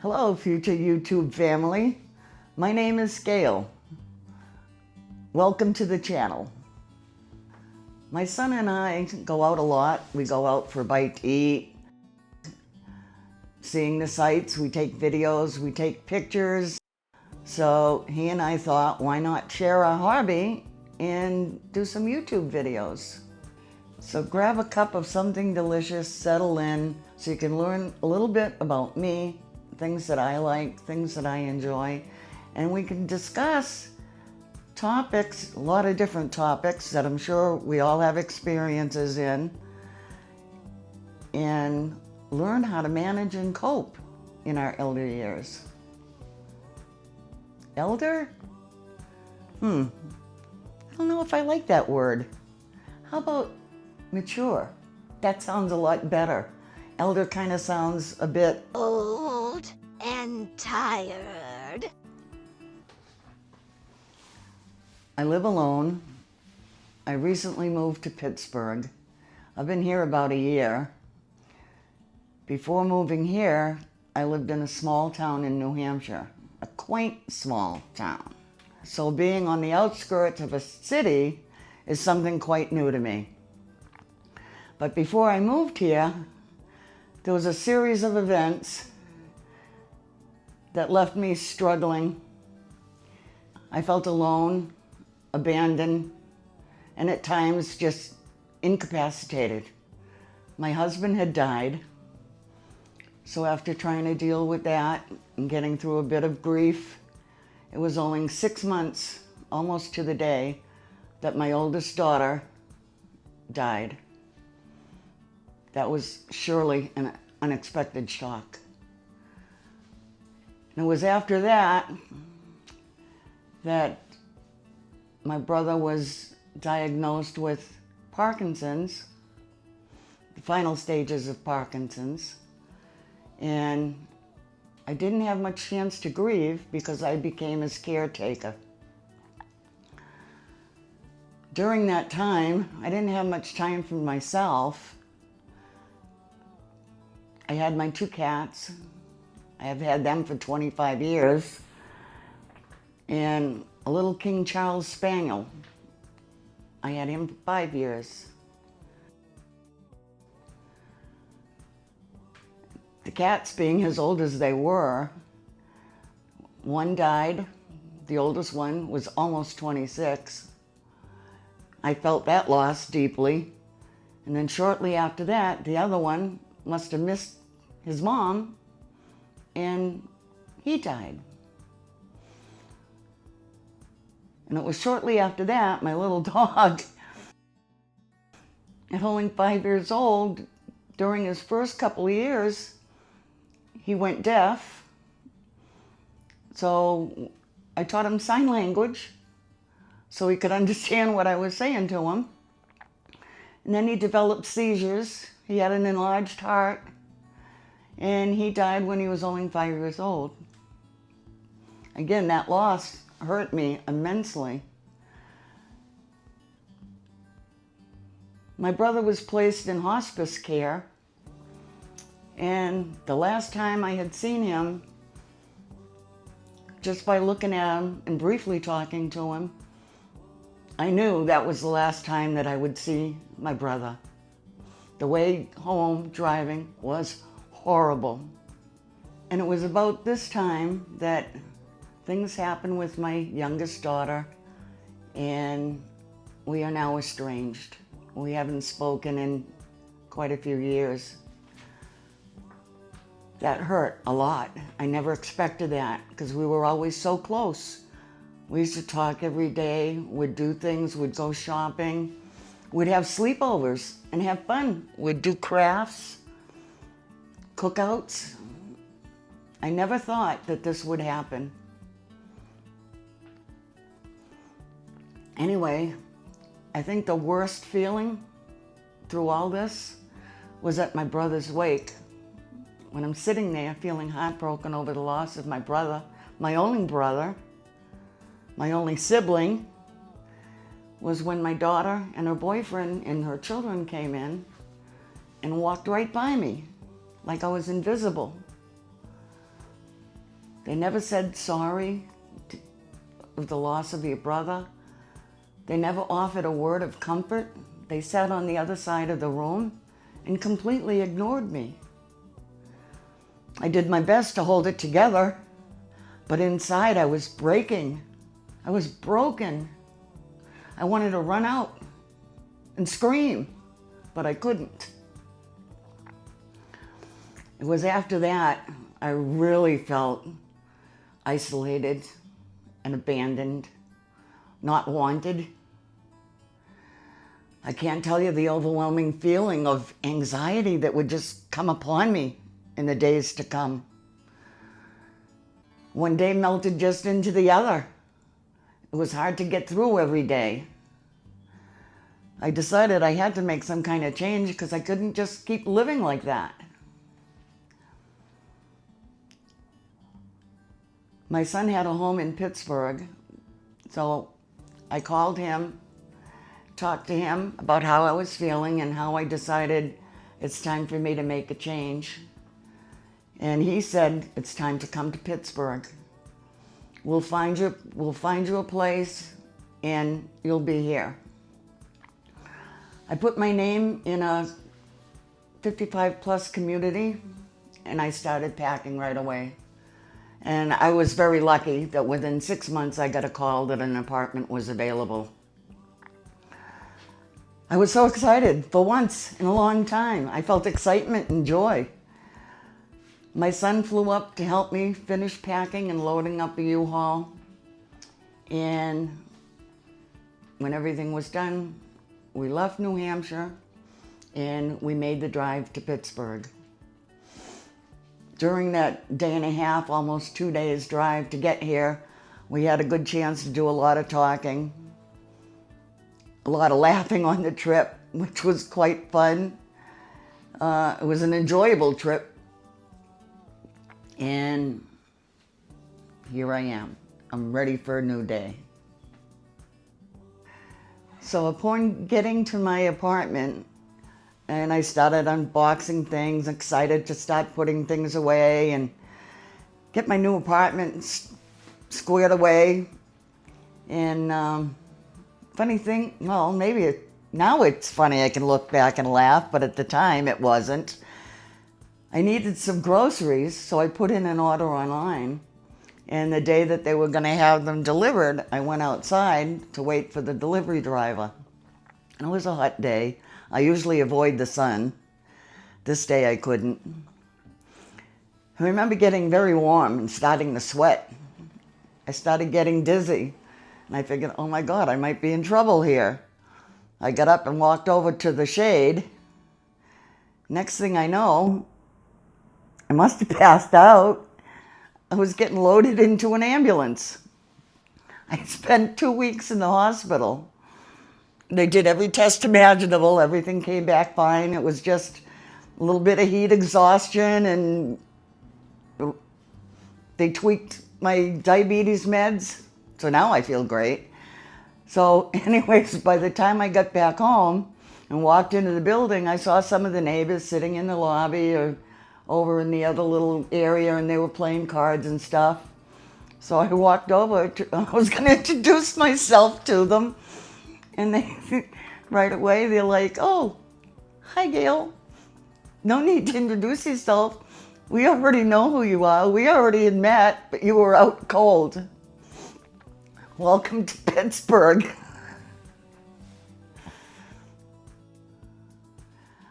Hello, future YouTube family. My name is Gail. Welcome to the channel. My son and I go out a lot. We go out for a bite to eat, seeing the sights. We take videos, we take pictures. So he and I thought, why not share our hobby and do some YouTube videos? So grab a cup of something delicious, settle in, so you can learn a little bit about me, things that I like, things that I enjoy, and we can discuss topics, a lot of different topics that I'm sure we all have experiences in, and learn how to manage and cope in our elder years. Elder? I don't know if I like that word. How about mature? That sounds a lot better. Elder kind of sounds a bit old and tired. I live alone. I recently moved to Pittsburgh. I've been here about a year. Before moving here, I lived in a small town in New Hampshire, a quaint small town. So being on the outskirts of a city is something quite new to me. But before I moved here, there was a series of events that left me struggling. I felt alone, abandoned, and at times just incapacitated. My husband had died, so after trying to deal with that and getting through a bit of grief, it was only 6 months, almost to the day, that my oldest daughter died. That was surely an unexpected shock. And it was after that that my brother was diagnosed with Parkinson's, the final stages of Parkinson's, and I didn't have much chance to grieve because I became his caretaker. During that time, I didn't have much time for myself. I had my 2 cats. I have had them for 25 years. And a little King Charles Spaniel. I had him for 5 years. The cats being as old as they were, one died. The oldest one was almost 26. I felt that loss deeply. And then shortly after that, the other one must have missed his mom, and he died. And it was shortly after that, my little dog, at only 5 years old, during his first couple of years, he went deaf. So I taught him sign language so he could understand what I was saying to him. And then he developed seizures. He had an enlarged heart. And he died when he was only 5 years old. Again, that loss hurt me immensely. My brother was placed in hospice care, and the last time I had seen him, just by looking at him and briefly talking to him, I knew that was the last time that I would see my brother. The way home driving was horrible. And it was about this time that things happened with my youngest daughter, and we are now estranged. We haven't spoken in quite a few years. That hurt a lot. I never expected that because we were always so close. We used to talk every day, we'd do things, we'd go shopping, we'd have sleepovers and have fun. We'd do crafts, cookouts. I never thought that this would happen. Anyway, I think the worst feeling through all this was at my brother's wake. When I'm sitting there feeling heartbroken over the loss of my brother, my only sibling, was when my daughter and her boyfriend and her children came in and walked right by me like I was invisible. They never said sorry of the loss of your brother. They never offered a word of comfort. They sat on the other side of the room and completely ignored me. I did my best to hold it together, but inside I was breaking. I was broken. I wanted to run out and scream, but I couldn't. It was after that I really felt isolated and abandoned, not wanted. I can't tell you the overwhelming feeling of anxiety that would just come upon me in the days to come. One day melted just into the other. It was hard to get through every day. I decided I had to make some kind of change because I couldn't just keep living like that. My son had a home in Pittsburgh, so I called him, talked to him about how I was feeling and how I decided it's time for me to make a change. And he said, it's time to come to Pittsburgh. We'll find you a place and you'll be here. I put my name in a 55 plus community and I started packing right away. And I was very lucky that within 6 months I got a call that an apartment was available. I was so excited for once in a long time. I felt excitement and joy. My son flew up to help me finish packing and loading up a U-Haul. And when everything was done, we left New Hampshire and we made the drive to Pittsburgh. During that day and a half, almost 2 days drive to get here, we had a good chance to do a lot of talking, a lot of laughing on the trip, which was quite fun. It was an enjoyable trip. And here I am. I'm ready for a new day. So upon getting to my apartment, and I started unboxing things, excited to start putting things away and get my new apartment squared away. And funny thing, well, now it's funny, I can look back and laugh, but at the time it wasn't. I needed some groceries, so I put in an order online. And the day that they were going to have them delivered, I went outside to wait for the delivery driver. And it was a hot day. I usually avoid the sun. This day I couldn't. I remember getting very warm and starting to sweat. I started getting dizzy. And I figured, oh my God, I might be in trouble here. I got up and walked over to the shade. Next thing I know, I must have passed out. I was getting loaded into an ambulance. I spent 2 weeks in the hospital. They did every test imaginable. Everything came back fine. It was just a little bit of heat exhaustion, and they tweaked my diabetes meds. So now I feel great. So anyways, by the time I got back home and walked into the building, I saw some of the neighbors sitting in the lobby or over in the other little area, and they were playing cards and stuff. So I walked over, I was going to introduce myself to them. And they, right away, they're like, oh, hi, Gail. No need to introduce yourself. We already know who you are. We already had met, but you were out cold. Welcome to Pittsburgh.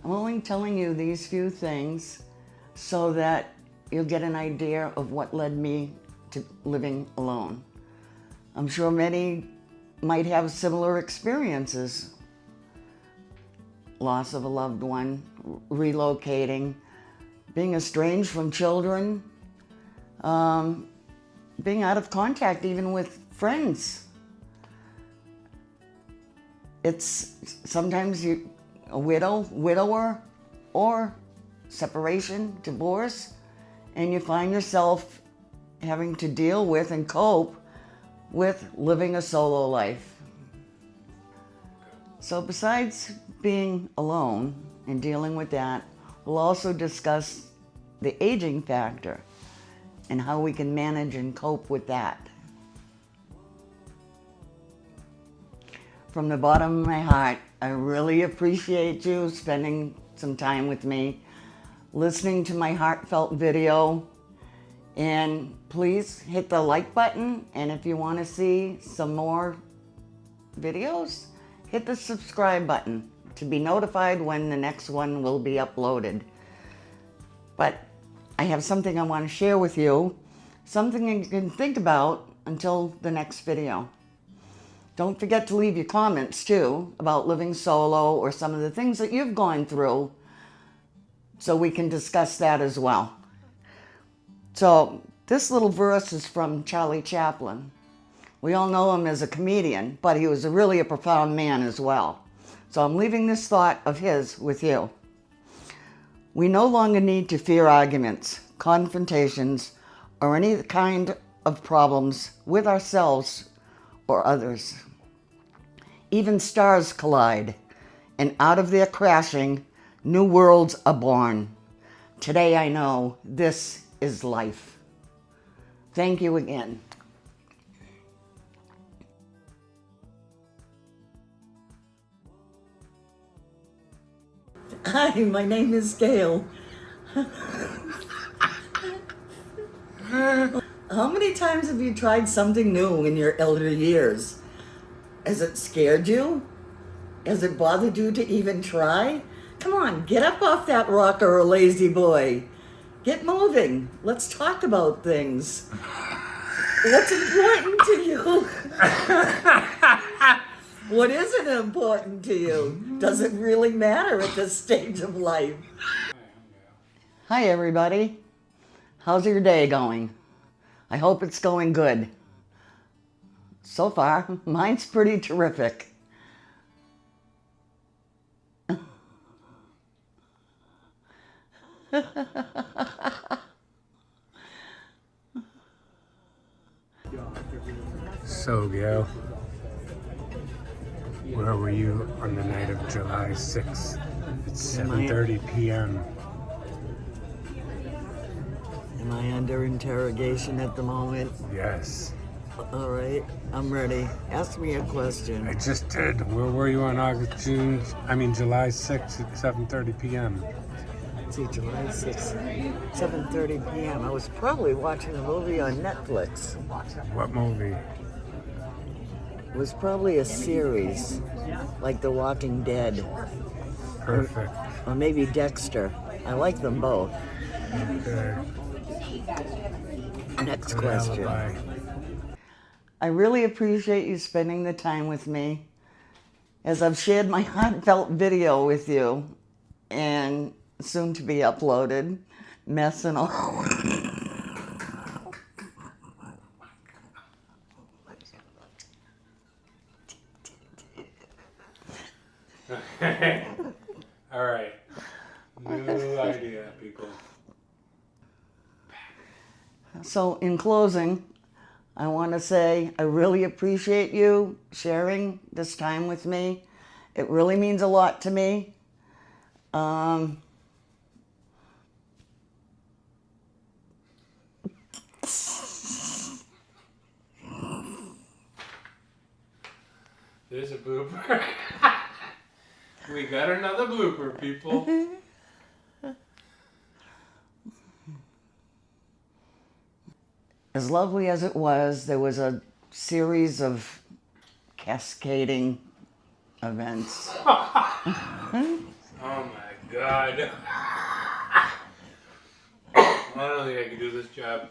I'm only telling you these few things so that you'll get an idea of what led me to living alone. I'm sure many might have similar experiences. Loss of a loved one, relocating, being estranged from children, being out of contact even with friends. It's sometimes a widower, or separation, divorce, and you find yourself having to deal with and cope with living a solo life. So besides being alone and dealing with that, we'll also discuss the aging factor and how we can manage and cope with that. From the bottom of my heart, I really appreciate you spending some time with me, listening to my heartfelt video, and please hit the like button, and if you want to see some more videos, hit the subscribe button to be notified when the next one will be uploaded. But I have something I want to share with you, something you can think about until the next video. Don't forget to leave your comments too about living solo or some of the things that you've gone through so we can discuss that as well. So this little verse is from Charlie Chaplin. We all know him as a comedian, but he was really a profound man as well. So I'm leaving this thought of his with you. We no longer need to fear arguments, confrontations, or any kind of problems with ourselves or others. Even stars collide, and out of their crashing, new worlds are born. Today I know this is life. Thank you again. Hi, my name is Gail. How many times have you tried something new in your elder years? Has it scared you? Has it bothered you to even try? Come on, get up off that rocker, lazy boy. Get moving. Let's talk about things. What's important to you? What isn't important to you? Does it really matter at this stage of life? Hi, everybody. How's your day going? I hope it's going good. So far, mine's pretty terrific. So, Gail, where were you on the night of July 6th? It's 7:30 p.m. Am I under interrogation at the moment? Yes. All right, I'm ready. Ask me a question. I just did. Where were you on July 6th at 7:30 p.m.? Let's see, July 6th, 7:30 p.m. I was probably watching a movie on Netflix. What movie? It was probably a series, like The Walking Dead. Perfect. Or maybe Dexter. I like them both. Okay. Next Good question. alibi. I really appreciate you spending the time with me as I've shared my heartfelt video with you and soon to be uploaded, mess and all. All right. New idea, people. So in closing, I want to say I really appreciate you sharing this time with me. It really means a lot to me. There's a blooper. We got another blooper, people. As lovely as it was, there was a series of cascading events. Oh my God. I don't think I can do this job.